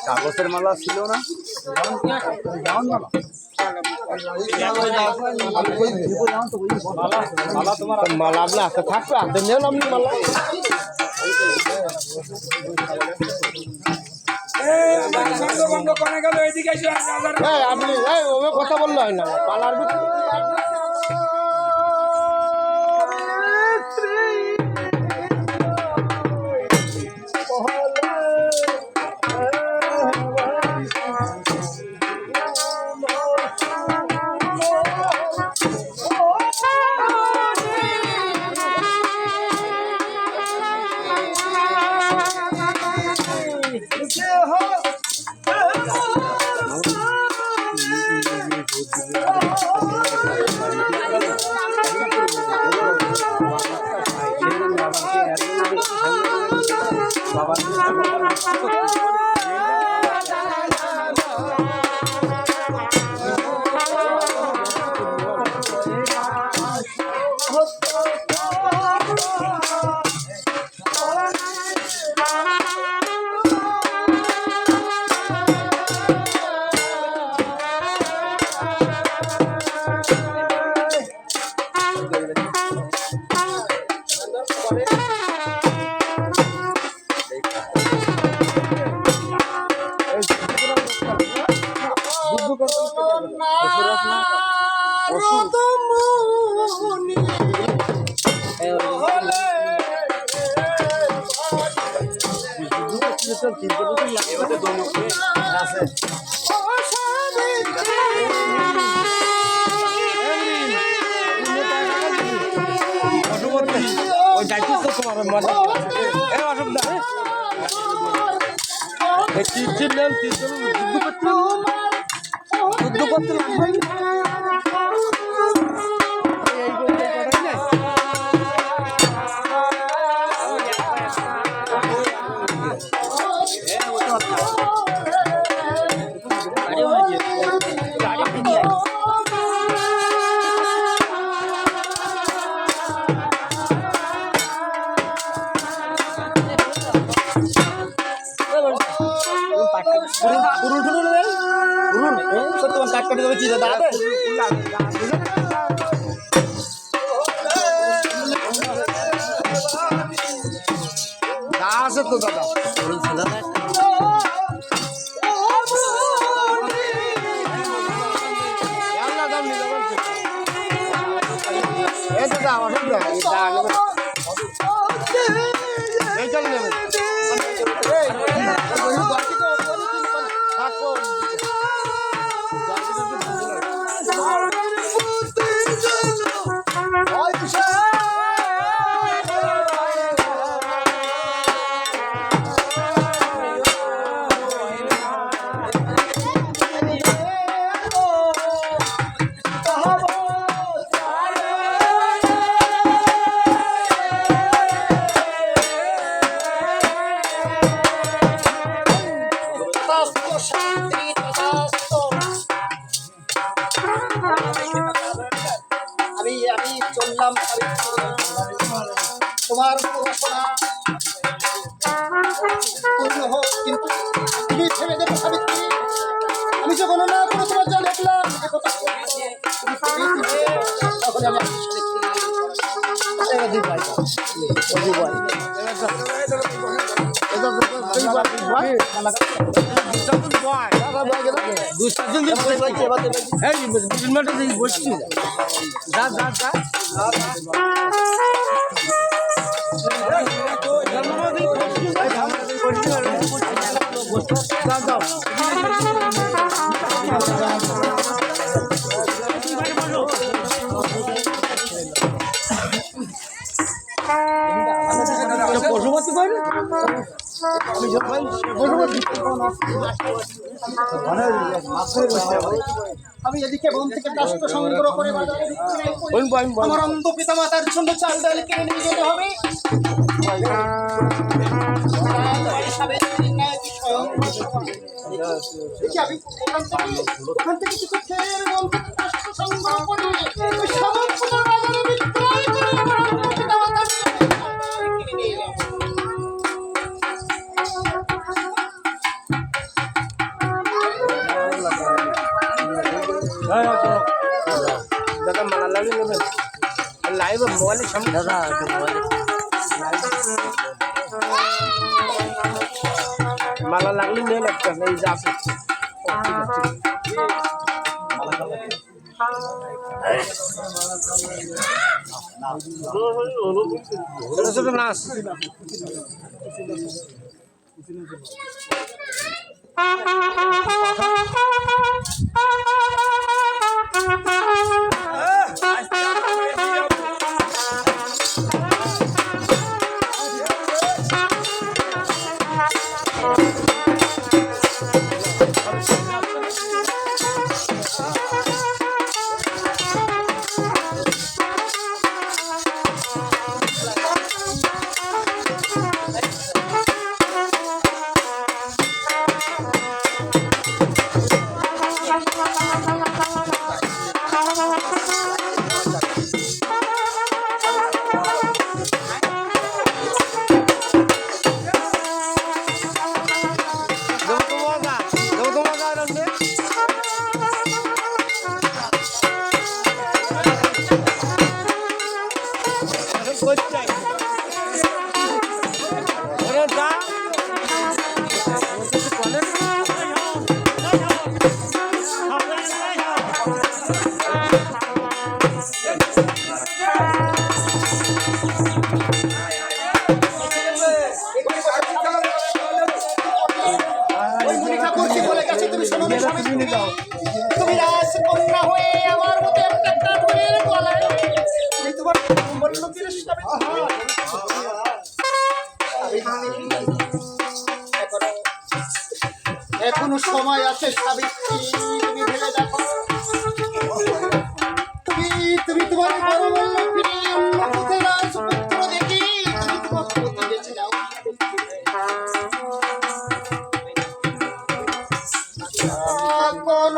কাগজের মালা ছিল না মালা আপনার হাতে থাকবে হাতে নিয়ে আপনি মালা আপনি কথা বললে হয় না পালার ভিতরে তো দাদা চললাম তোমার বাসনা পূর্ণ হোক, কিন্তু তুমি ছেড়ে দেবো সাবিত্রী। আমি যখন না করে তোমার যা দেখলাম তখন আমি পশুপতি পারে আমি এদিকে বন থেকে কাষ্ট সংগ্রহ করে আমার অন্ধ পিতা মাতার জন্য চাল ডাল কিনে নিয়ে যেতে হবে। ওখান থেকে কিছু খেয়ে বন থেকে কাষ্ট সংগ্রহ করে সমস্ত বাজারে বিক্রয় করে আমার অন্ধ পিতা মাতার কিনে নিয়ে যাবো। দাদা মালা লাগিয়ে নেবেন লাইভ মোবাইলের সামনে দাদা মালা লাগলে নিয়ে লাগতে হবে এই যে আছে ছোট ছোট নাচ তুমি রাজকন্যা হয়ে আমার মতো একটা কাঠের গলায় তুমি তোমার লোকের এখনো সময় আছে সাবিত্রী, তুমি ভেবে দেখো তুমি তোমার বড় বলল ফিরে অন্য কোথায় রাজপুত্র দেখি তুমি তোমার প্রতি বেঁচে যাও। কোন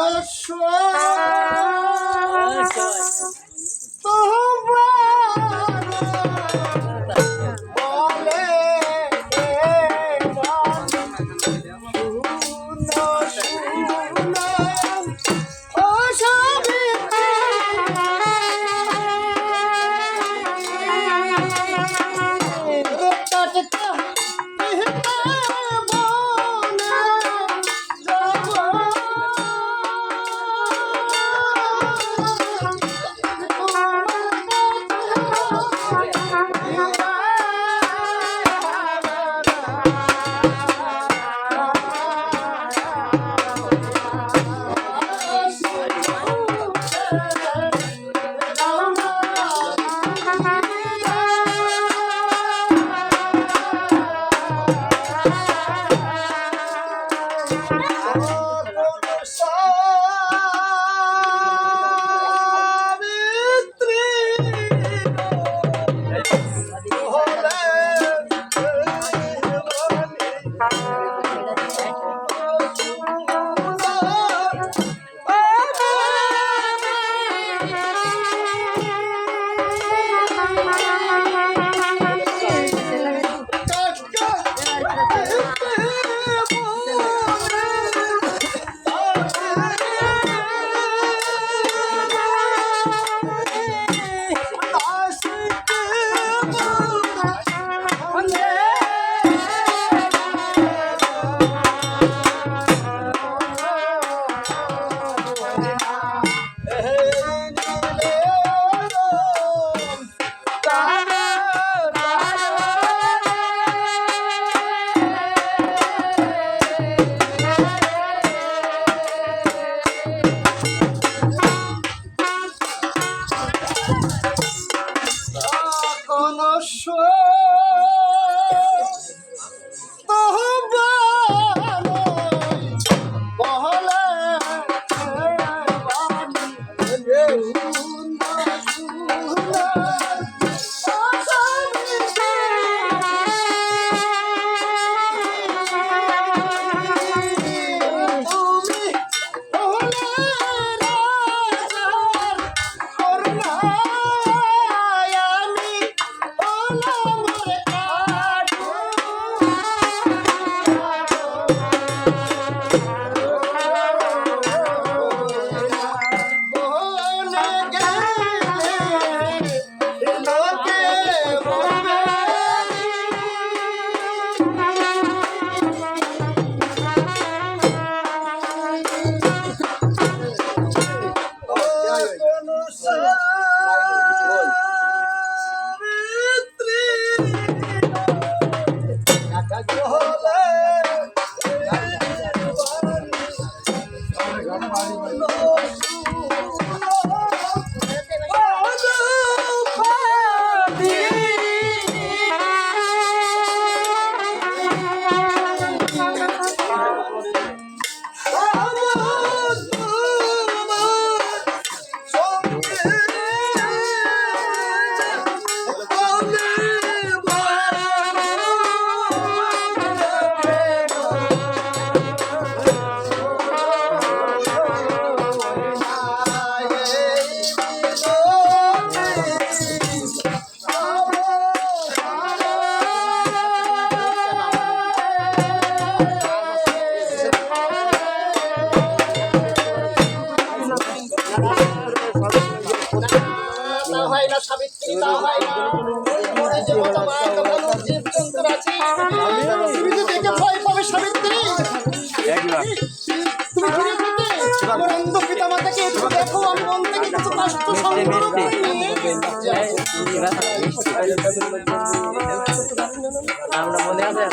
আমরা মনে আছে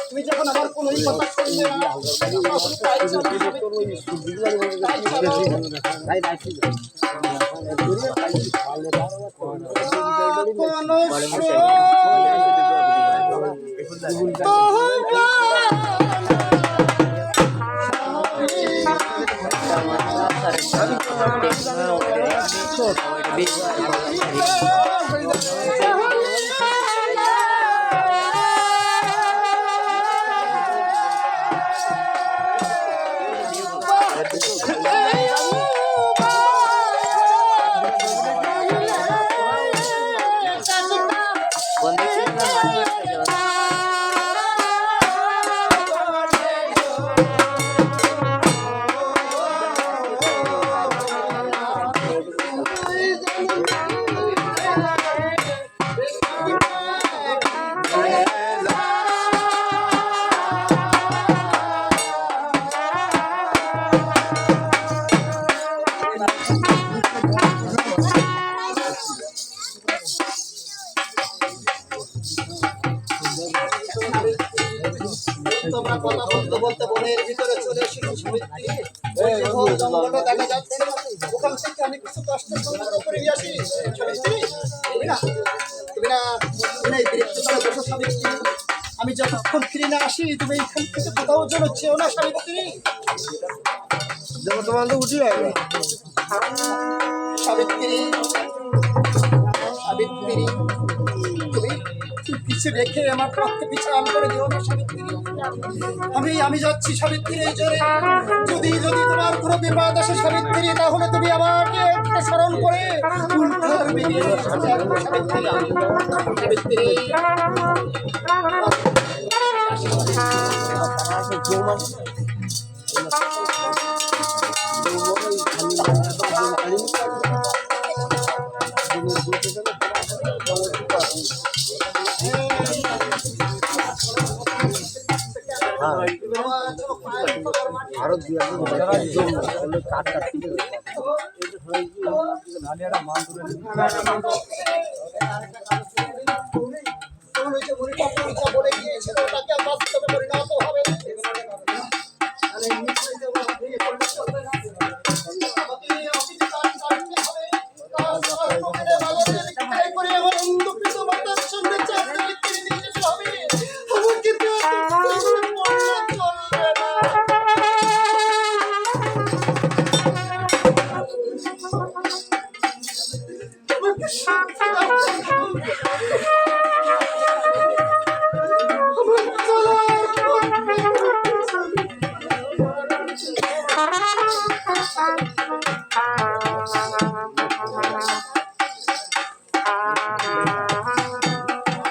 তুমি যখন আবার কোন কথা তোমরা কথা বলতে বলতে বনের ভিতরে চলে এসেছো সাবিত্রী। ওই যে ঘোর জঙ্গলটা দেখা যাচ্ছে, ওখান থেকে আমি কিছু কষ্ট সংগ্রহ করে নিয়ে আসি। সাবিত্রী, তুমি এই বৃক্ষতলে বসো সাবিত্রী। আমি যতক্ষণ ফিরে না আসি তুমি এইখান থেকে কোথাও যেন চেও না সাবিত্রী। তোমার তো উঠি যাবে সাবিত্রী, সাবিত্রী, তুমি কিছু রেখে আমার পক্ষে পিছাল করে দিও না সাবিত্রী। আমি যাচ্ছি সাবিত্রী এই জোরে। যদি তোমার কোনো বিপদ আসে সাবিত্রী, তাহলে তুমি আমাকে স্মরণ করে উল্কার বেরিয়ে সাবিত্রী। সাবিত্রী, আরো দু একজন কাঠ কাটতে বলে গিয়েছিল তাকে বাস্তবে পরিণত হবে।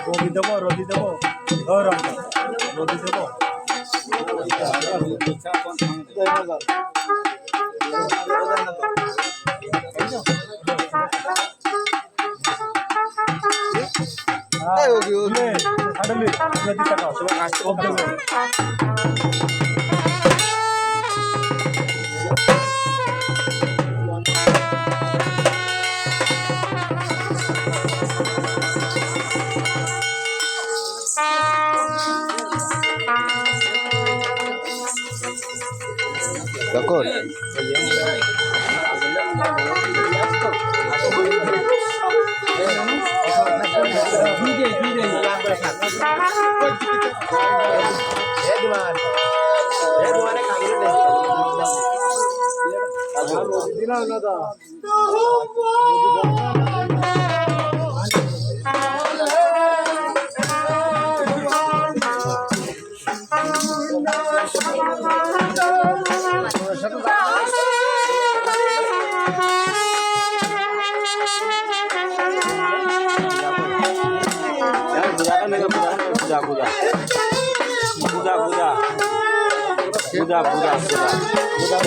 রদি দেবো রদি দেবো কখন पूजा पूजा पूजा पूजा पूजा पूजा पूजा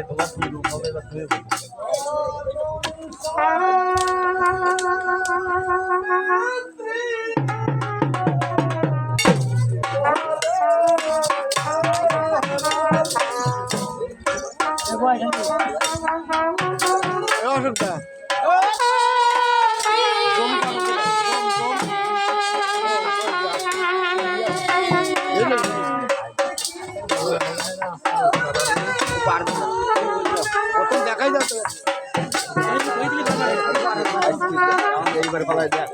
তোমার কি রূপ হবে বা তুমি দেখাই যাচ্ছে এইবার পালাই দেয়া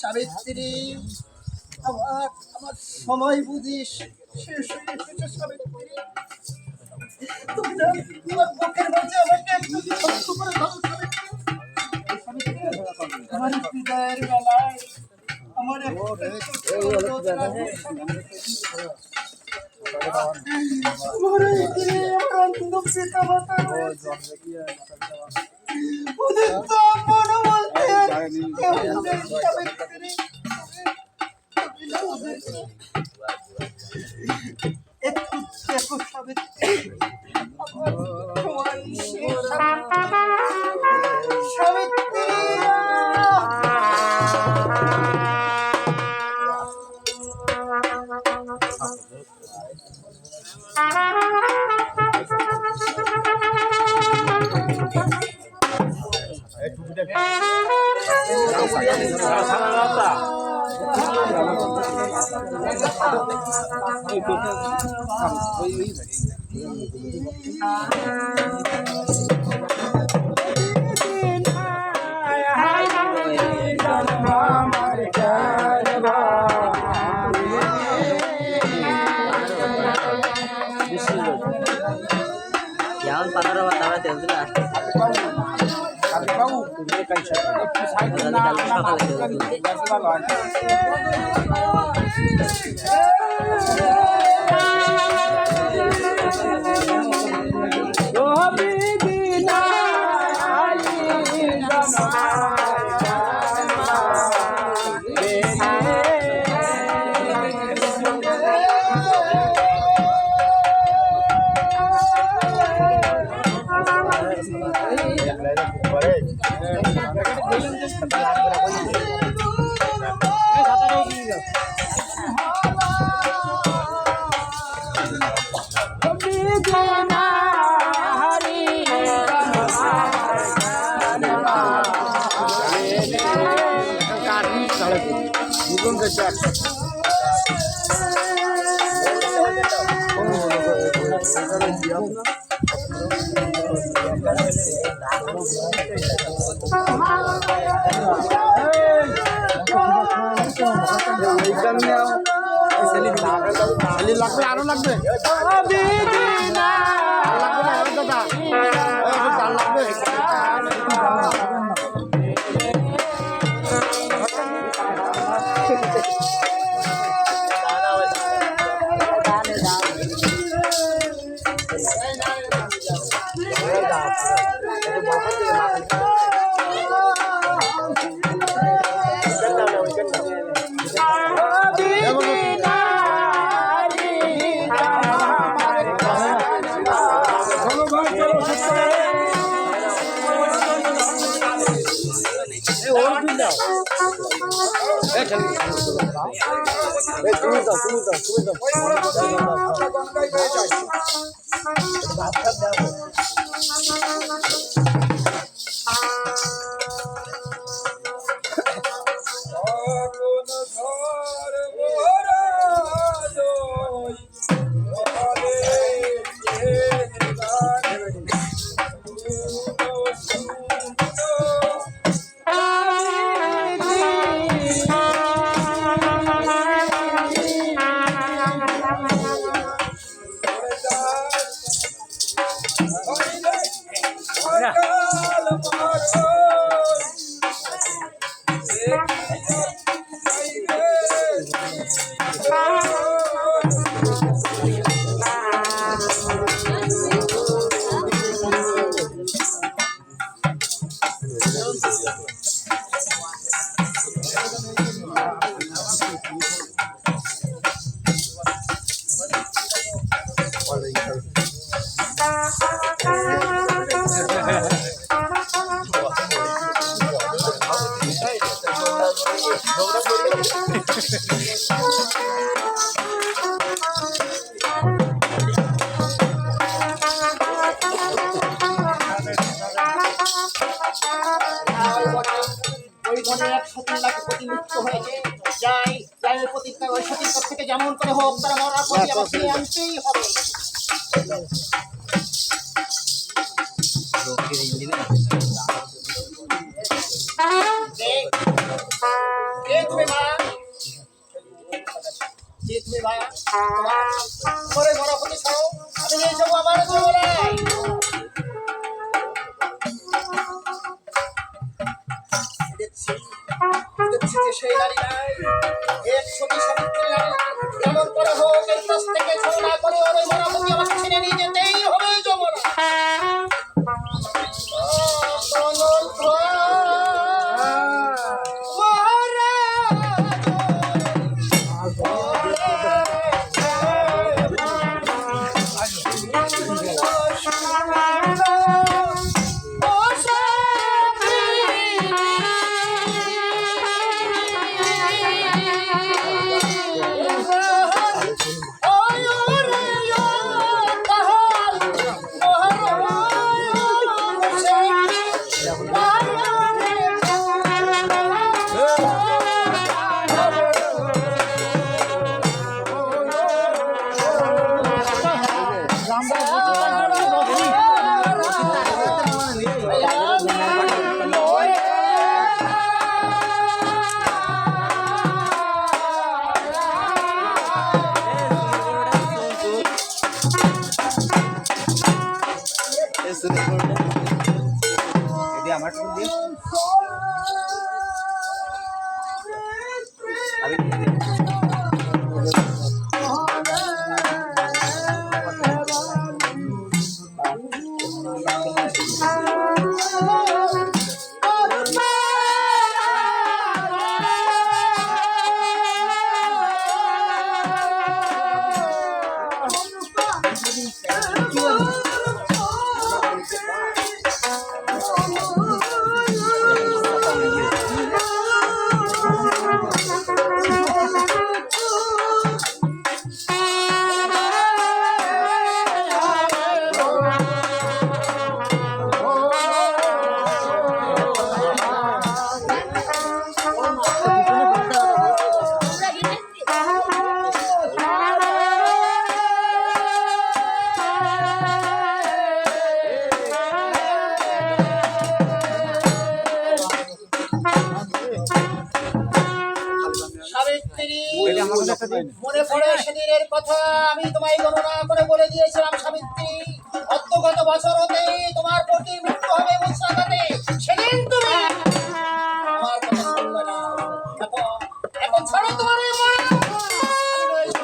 সাবিত্রী, আমার আমার সময় বুঝিস শেষ হয়ে এসেছে সাবিত্রী। তুমি না তোমার বুকের মাঝে আমাকে একটু শক্ত করে ধরো সাবিত্রী। আমার হৃদয়ের বেলায় আমার একটু আমার এই দিনে আমার অন্তত পিতা মাতা রয়েছে। ওদের তো আপন বলতে কেউ নেই সাবিত্রী। একটু দেখো সাবিত্রী, আমার সময় শেষ। Savitri, jangan pakai rawat rawat yang sudah. লাগবে আরো লাগবে লাগবে না দাদা ওই বনে এক সতীর লাগে প্রতি মৃত্যু হয়েছে। যাই যাই ওই প্রতিজ্ঞা ওই সতীর কাছ থেকে যেমন করে হোক তারা মরার প্রতি আমার ফিরে আনতেই হবে। কে তুমি মা? কে তুমি মা? তোমার মরা প্রতি ছাড়ো, আমি নিয়ে যাবো আমার গোলায়। দেখছি যে সেই নারী নাই, এক সতী সাবিত্রী নারী। যেমন করে হোক এই কাছ থেকে ছলনা করে ওর ওই মরা প্রতি আমাকে ছিনে নিয়ে যেতেই হবে যমরা। আমার মনে পড়ে সেদিনের কথা, আমি তোমায় গণনা করে বলে দিয়েছিলাম সাবিত্রী, অন্তগত বছর হতে তোমার প্রতি মৃত্যু হবে মুসরাঘাতে। সেদিন তুমি আমার কথা শুনলে না। এখন ছাড়ো তোমার এই মা। আমি রয়েছি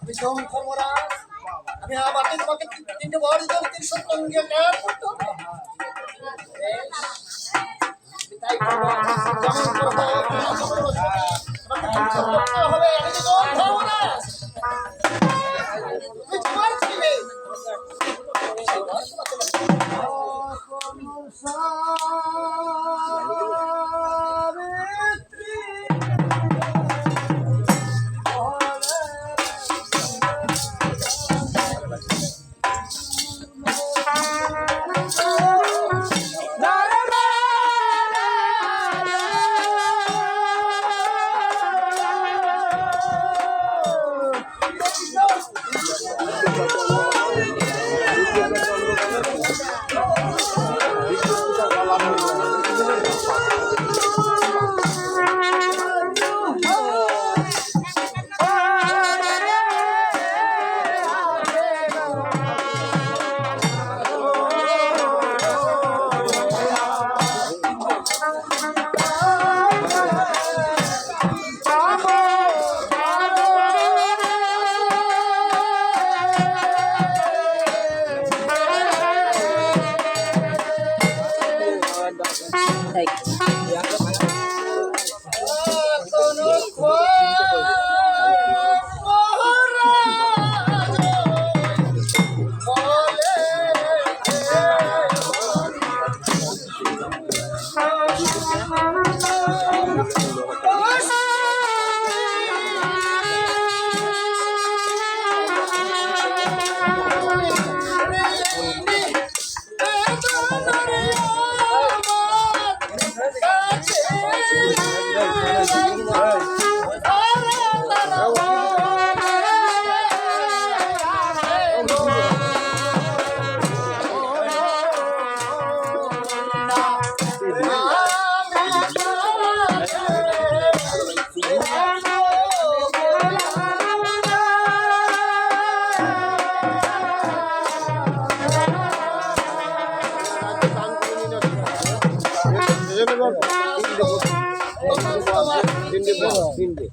আমি যৌন ধর্মরাজ, আমি আমাকে তোমাকে তিনটে বড় দিতে হবে, 3 সপ্তাহ করতে হবে। বেশ, আমি তাই করবো। যেমন করবো, তোমাকে করতে হবে। আমি তো যৌন ধর্মরাজ, তুমি তোমার ছেলে। সেই ঘর তোমাকে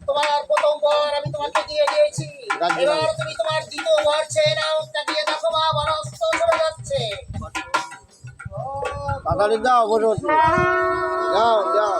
তোমার প্রথম বর আমি তোমাকে দিয়ে দিয়েছি, এবার তুমি তোমার দ্বিতীয় বর চেয়ে নাও। তাকিয়ে দেখো মা, বড় অস্ত চলে যাচ্ছে। তাড়াতাড়ি দাও, বসো, যাও যাও।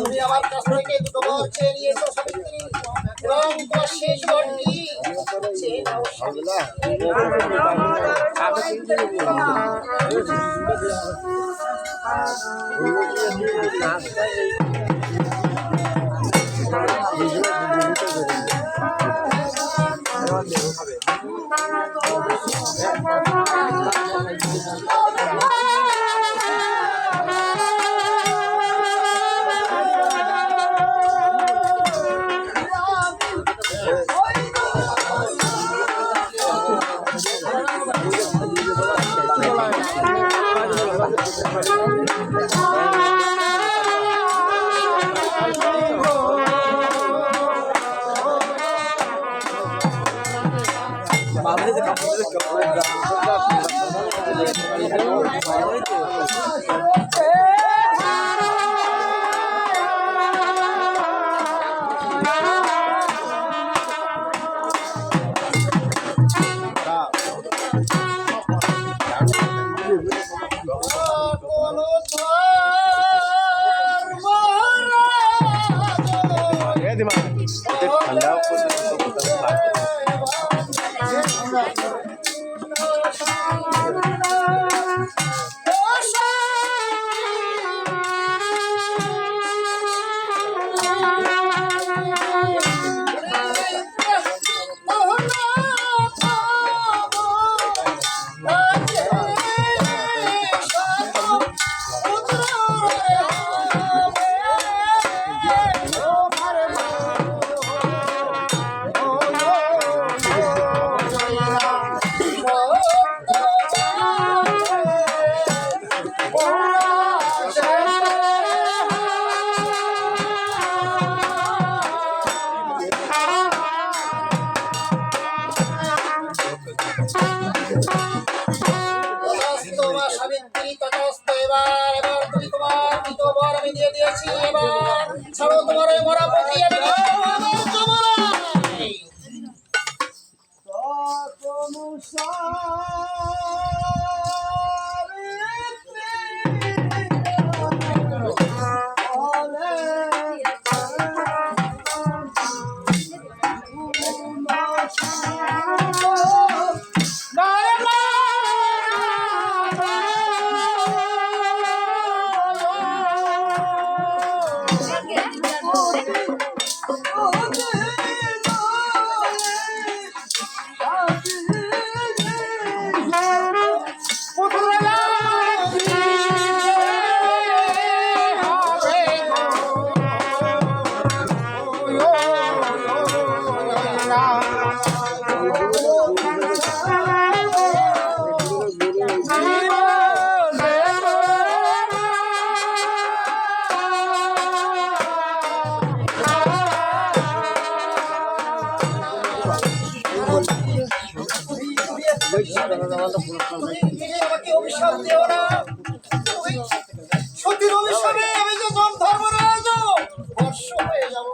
তুমি আমার কাছ থেকে দুটো বর চেয়ে নিয়েছো সাবিত্রী, এবং তোমার শেষ বরটি চেয়ে নাও সাবিত্রী তথাস্ত। এবার এবার তুমি তোমার মৃত বর আমি দিয়ে দিয়েছি, এবার ছাড়ো তোমার ওই মরা পতি আমি আমাকে অভিশাপ দিও না। সত্যি সাবিত্রীর অভিশাপে আমি যে জম ধর্মরাজ বর্ষ হয়ে যাব।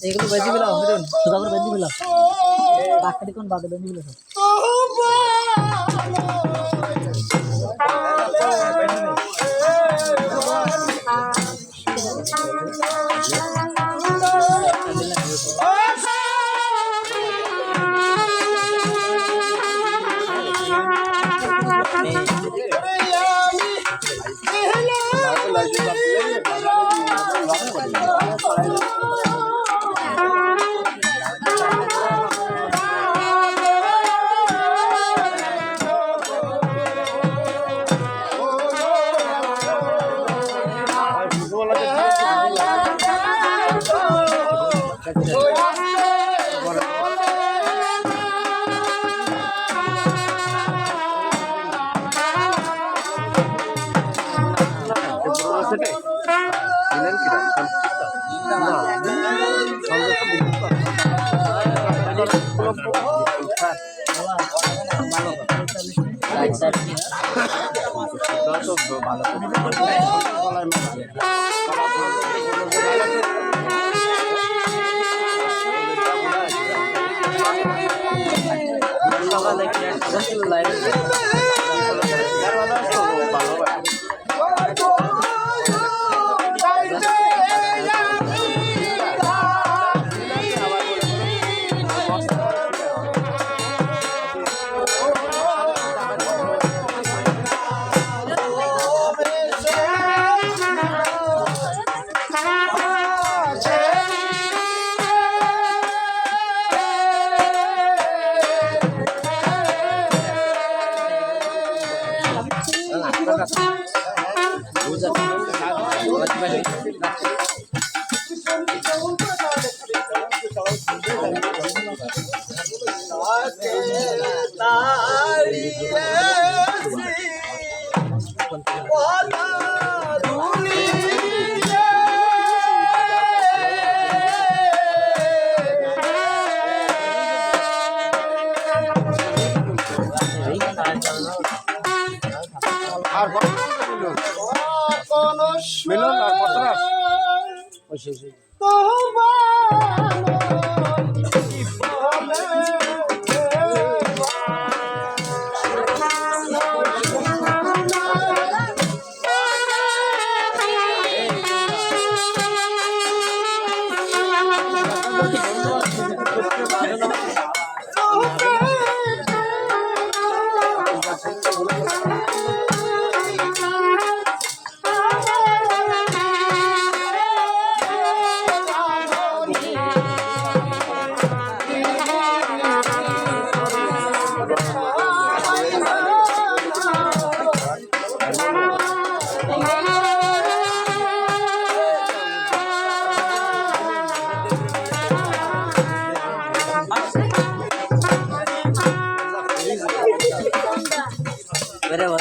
এগুলো বেঁধে দিলাম সোজা করে বেঁধে দিলাম বাকি কোন বাদে বেঁধে দিলাম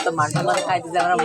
তো মানটা মান খাইতে যে আমরা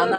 না